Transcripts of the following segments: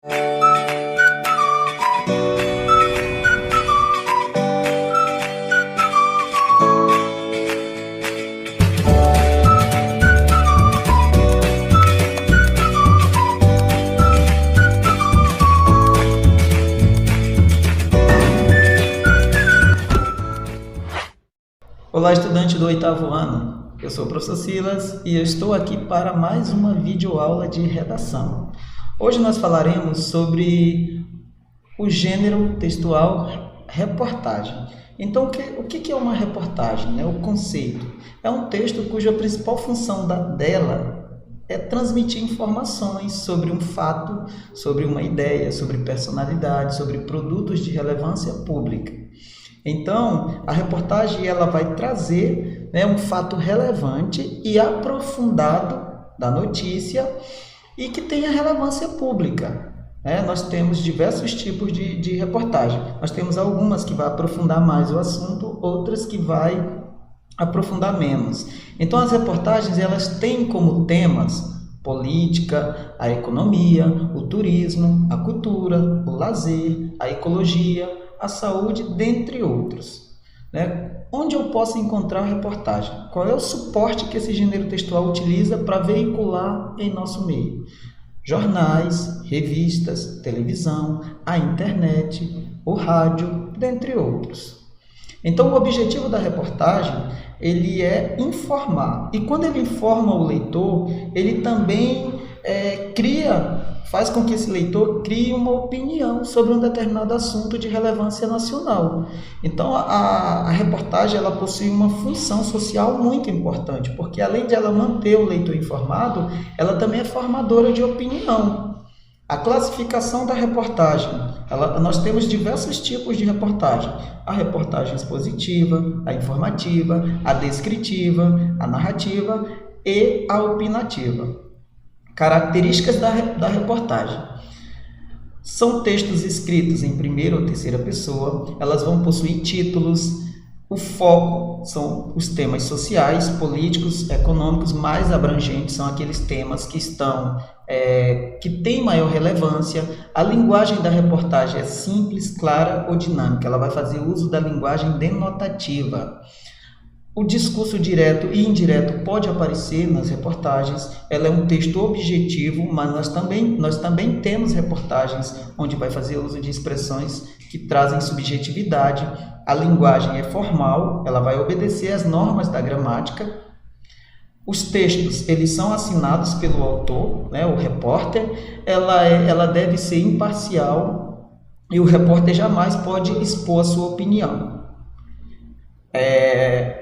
Olá, estudante do 8º ano, eu sou o professor Silas e eu estou aqui para mais uma videoaula de redação. Hoje nós falaremos sobre o gênero textual reportagem. Então, o que é uma reportagem? O conceito é um texto cuja principal função dela é transmitir informações sobre um fato, sobre uma ideia, sobre personalidade, sobre produtos de relevância pública. Então, a reportagem ela vai trazer um fato relevante e aprofundado da notícia e que tenha relevância pública. Nós temos diversos tipos de reportagem. Nós temos algumas que vai aprofundar mais o assunto, outras que vai aprofundar menos. Então, as reportagens elas têm como temas política, a economia, o turismo, a cultura, o lazer, a ecologia, a saúde, dentre outros. Onde eu posso encontrar reportagem? Qual é o suporte que esse gênero textual utiliza para veicular em nosso meio? Jornais, revistas, televisão, a internet, o rádio, dentre outros. Então, o objetivo da reportagem ele é informar. E quando ele informa o leitor, ele também faz com que esse leitor crie uma opinião sobre um determinado assunto de relevância nacional. Então, a reportagem ela possui uma função social muito importante, porque além de ela manter o leitor informado, ela também é formadora de opinião. A classificação da reportagem, nós temos diversos tipos de reportagem. A reportagem expositiva, a informativa, a descritiva, a narrativa e a opinativa. Características da reportagem. São textos escritos em primeira ou terceira pessoa, elas vão possuir títulos, o foco são os temas sociais, políticos, econômicos mais abrangentes, são aqueles temas que têm maior relevância. A linguagem da reportagem é simples, clara ou dinâmica, ela vai fazer uso da linguagem denotativa. O discurso direto e indireto pode aparecer nas reportagens, ela é um texto objetivo, mas nós também temos reportagens onde vai fazer uso de expressões que trazem subjetividade. A linguagem é formal, ela vai obedecer às normas da gramática. Os textos, eles são assinados pelo autor, o repórter, ela deve ser imparcial e o repórter jamais pode expor a sua opinião.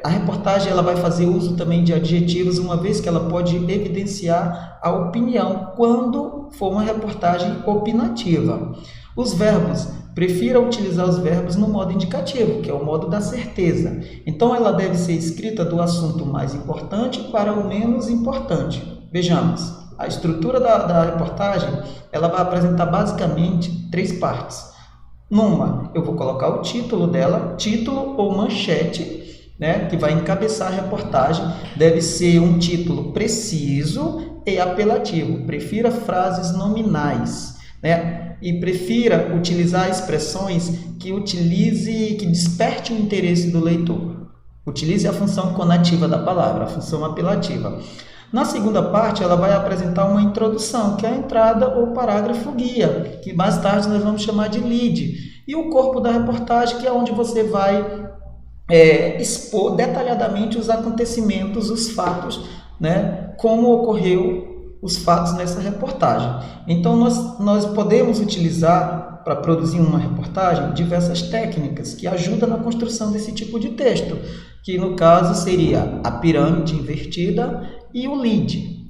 A reportagem ela vai fazer uso também de adjetivos, uma vez que ela pode evidenciar a opinião quando for uma reportagem opinativa. Os verbos, prefira utilizar os verbos no modo indicativo, que é o modo da certeza. Então, ela deve ser escrita do assunto mais importante para o menos importante. Vejamos, a estrutura da reportagem ela vai apresentar basicamente 3 partes. Numa, eu vou colocar o título dela, título ou manchete, que vai encabeçar a reportagem. Deve ser um título preciso e apelativo. Prefira frases nominais, e prefira utilizar expressões que desperte o interesse do leitor. Utilize a função conativa da palavra, a função apelativa. Na segunda parte, ela vai apresentar uma introdução, que é a entrada ou parágrafo guia, que mais tarde nós vamos chamar de lead. E o corpo da reportagem, que é onde você vai expor detalhadamente os acontecimentos, os fatos, como ocorreu os fatos nessa reportagem. Então, nós podemos utilizar, para produzir uma reportagem, diversas técnicas que ajudam na construção desse tipo de texto, que no caso seria a pirâmide invertida e o lead.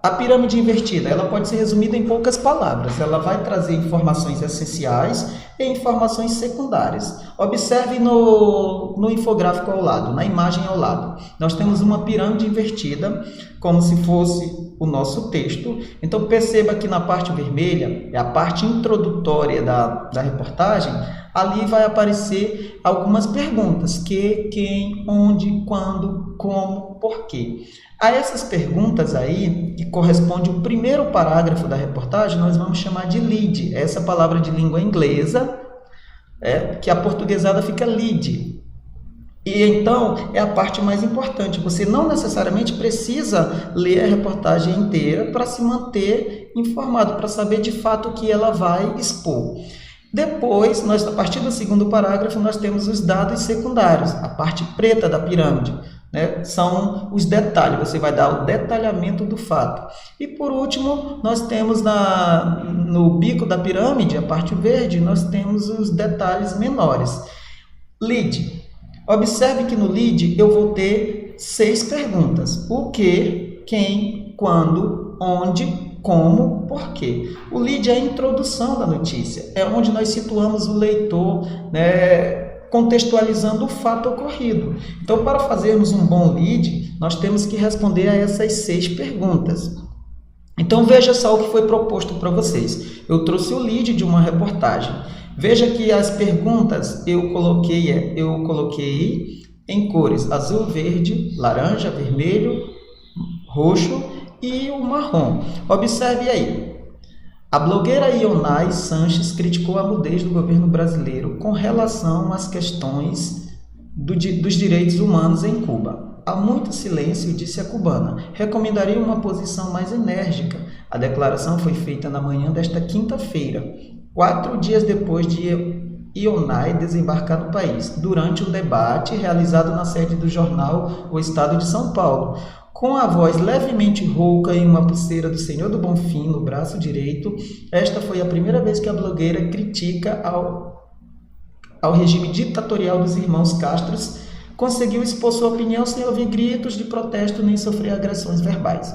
A pirâmide invertida ela pode ser resumida em poucas palavras. Ela vai trazer informações essenciais e informações secundárias. Observe no infográfico ao lado, na imagem ao lado. Nós temos uma pirâmide invertida, como se fosse o nosso texto. Então perceba que na parte vermelha, é a parte introdutória da reportagem, ali vai aparecer algumas perguntas: que, quem, onde, quando, como, porquê. A essas perguntas aí, que corresponde ao primeiro parágrafo da reportagem, nós vamos chamar de lead. Essa palavra de língua inglesa, que a portuguesada fica lead. E então é a parte mais importante. Você não necessariamente precisa ler a reportagem inteira para se manter informado, para saber de fato o que ela vai expor. Depois, a partir do segundo parágrafo, nós temos os dados secundários, a parte preta da pirâmide, né? São os detalhes, você vai dar o detalhamento do fato. E por último, nós temos no bico da pirâmide, a parte verde, nós temos os detalhes menores. Lead. Observe que no lead eu vou ter 6 perguntas: o que, quem, quando, onde, como, porquê. O lead é a introdução da notícia, é onde nós situamos o leitor, né, contextualizando o fato ocorrido. Então, para fazermos um bom lead, nós temos que responder a essas 6 perguntas. Então, veja só o que foi proposto para vocês. Eu trouxe o lead de uma reportagem. Veja que as perguntas eu coloquei em cores azul, verde, laranja, vermelho, roxo e o marrom. Observe aí. A blogueira Ionay Sanches criticou a mudez do governo brasileiro com relação às questões dos direitos humanos em Cuba. Há muito silêncio, disse a cubana. Recomendaria uma posição mais enérgica. A declaração foi feita na manhã desta quinta-feira, 4 dias depois de Ionay desembarcar no país, durante um debate realizado na sede do jornal O Estado de São Paulo. Com a voz levemente rouca e uma pulseira do Senhor do Bonfim no braço direito, esta foi a primeira vez que a blogueira critica ao regime ditatorial dos irmãos Castros, conseguiu expor sua opinião sem ouvir gritos de protesto nem sofrer agressões verbais.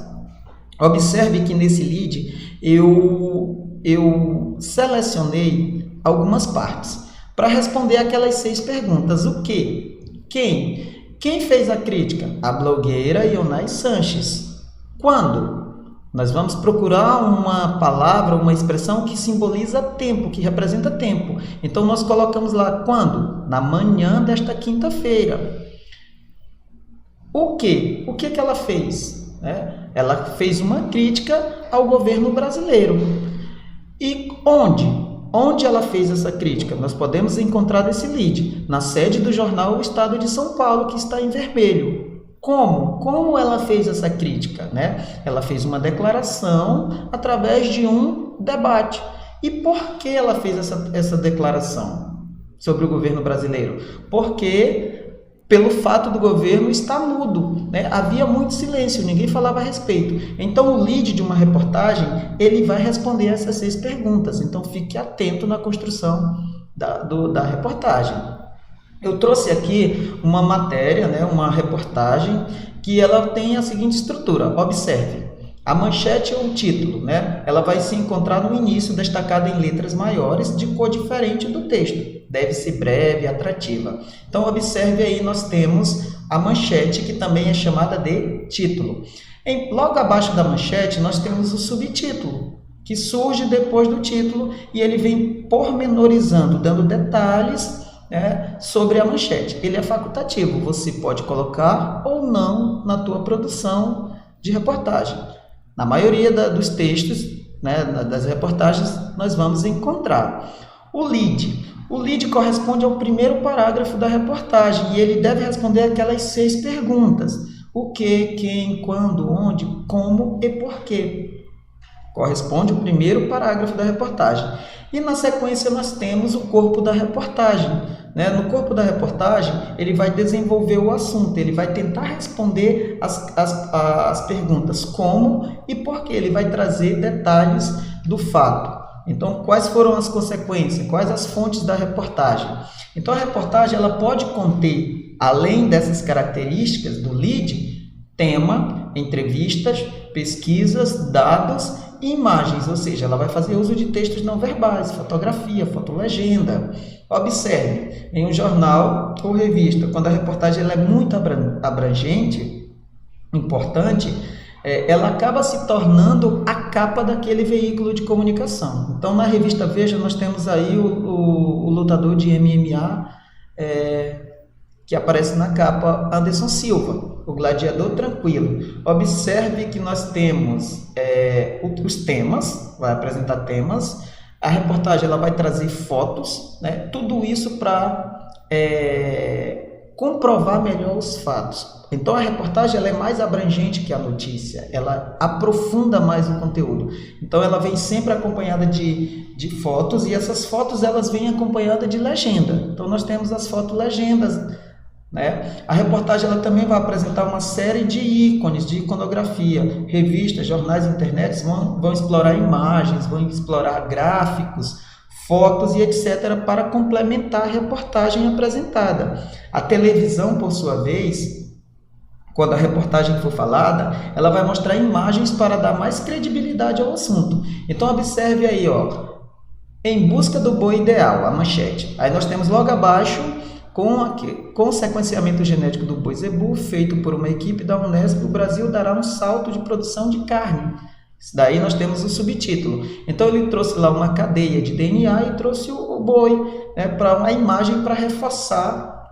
Observe que nesse lead eu selecionei algumas partes para responder aquelas 6 perguntas. O que? Quem? Quem fez a crítica? A blogueira Ionay Sanches. Quando? Nós vamos procurar uma palavra, uma expressão que simboliza tempo, que representa tempo. Então, nós colocamos lá quando? Na manhã desta quinta-feira. O que? O que ela fez? Ela fez uma crítica ao governo brasileiro. E onde? Onde ela fez essa crítica? Nós podemos encontrar nesse lead, na sede do jornal O Estado de São Paulo, que está em vermelho. Como? Como ela fez essa crítica? Ela fez uma declaração através de um debate. E por que ela fez essa declaração sobre o governo brasileiro? Porque pelo fato do governo estar mudo, havia muito silêncio, ninguém falava a respeito. Então, o lead de uma reportagem, ele vai responder essas 6 perguntas. Então, fique atento na construção da reportagem. Eu trouxe aqui uma matéria, uma reportagem, que ela tem a seguinte estrutura. Observe. A manchete ou o título, ela vai se encontrar no início, destacada em letras maiores, de cor diferente do texto. Deve ser breve e atrativa. Então, observe aí, nós temos a manchete, que também é chamada de título. Logo abaixo da manchete, nós temos o subtítulo, que surge depois do título, e ele vem pormenorizando, dando detalhes sobre a manchete. Ele é facultativo, você pode colocar ou não na tua produção de reportagem. Na maioria dos textos, das reportagens, nós vamos encontrar o lead. O lead corresponde ao primeiro parágrafo da reportagem e ele deve responder aquelas 6 perguntas. O que, quem, quando, onde, como e porquê. Corresponde ao primeiro parágrafo da reportagem. E na sequência nós temos o corpo da reportagem. No corpo da reportagem, ele vai desenvolver o assunto, ele vai tentar responder as perguntas como e por quê. Ele vai trazer detalhes do fato. Então, quais foram as consequências? Quais as fontes da reportagem? Então, a reportagem ela pode conter, além dessas características do lead, tema, entrevistas, pesquisas, dados e imagens, ou seja, ela vai fazer uso de textos não verbais, fotografia, fotolegenda. Observe, em um jornal ou revista, quando a reportagem ela é muito abrangente, importante, ela acaba se tornando a capa daquele veículo de comunicação. Então, na revista Veja, nós temos aí o lutador de MMA, que aparece na capa, Anderson Silva, o gladiador tranquilo. Observe que nós temos os temas, vai apresentar temas, a reportagem ela vai trazer fotos, né? Tudo isso para comprovar melhor os fatos. Então a reportagem ela é mais abrangente que a notícia, ela aprofunda mais o conteúdo. Então ela vem sempre acompanhada de fotos, e essas fotos elas vêm acompanhadas de legenda. Então nós temos as fotolegendas, né? A reportagem ela também vai apresentar uma série de ícones, de iconografia. Revistas, jornais e internet vão explorar imagens, vão explorar gráficos, fotos e etc. para complementar a reportagem apresentada. A televisão, por sua vez, quando a reportagem for falada, ela vai mostrar imagens para dar mais credibilidade ao assunto. Então observe aí, ó, em busca do boi ideal, a manchete. Aí nós temos logo abaixo, com o sequenciamento genético do boi zebu, feito por uma equipe da Unesp, o Brasil dará um salto de produção de carne. Daí nós temos o subtítulo. Então ele trouxe lá uma cadeia de DNA e trouxe o boi, né, para uma imagem para reforçar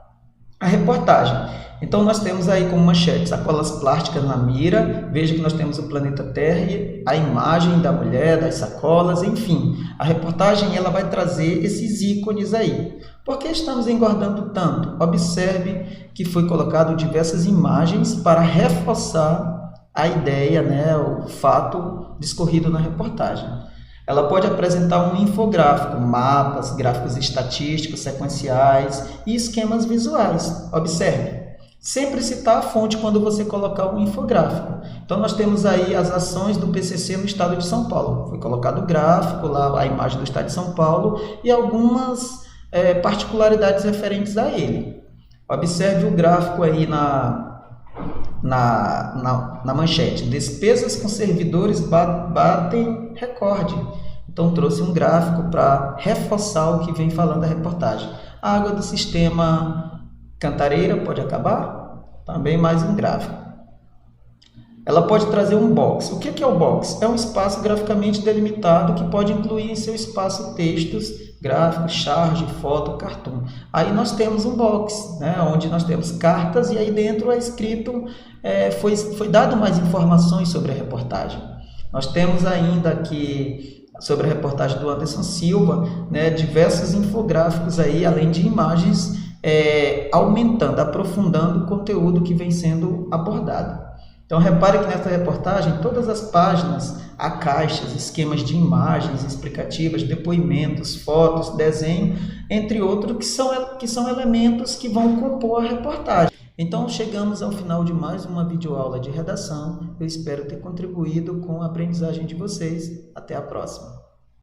a reportagem. Então nós temos aí como manchete sacolas plásticas na mira. Veja que nós temos o planeta Terra, a imagem da mulher, das sacolas, enfim. A reportagem ela vai trazer esses ícones aí. Por que estamos engordando tanto? Observe que foi colocado diversas imagens para reforçar a ideia, né, o fato discorrido na reportagem. Ela pode apresentar um infográfico, mapas, gráficos estatísticos, sequenciais e esquemas visuais. Observe. Sempre citar a fonte quando você colocar um infográfico. Então nós temos aí as ações do PCC no estado de São Paulo. Foi colocado o gráfico, lá a imagem do estado de São Paulo e algumas particularidades referentes a ele. Observe o gráfico aí na manchete. Despesas com servidores batem recorde. Então trouxe um gráfico para reforçar o que vem falando a reportagem. A água do sistema Cantareira pode acabar? Também mais um gráfico. Ela pode trazer um box. O que é o box? É um espaço graficamente delimitado que pode incluir em seu espaço textos, gráficos, charge, foto, cartoon. Aí nós temos um box, né, onde nós temos cartas e aí dentro é escrito, foi dado mais informações sobre a reportagem. Nós temos ainda aqui, sobre a reportagem do Anderson Silva, né, diversos infográficos aí, além de imagens, aumentando, aprofundando o conteúdo que vem sendo abordado. Então repare que nessa reportagem todas as páginas há caixas, esquemas de imagens explicativas, depoimentos, fotos, desenho, entre outros que são elementos que vão compor a reportagem. Então chegamos ao final de mais uma videoaula de redação. Eu espero ter contribuído com a aprendizagem de vocês. Até a próxima.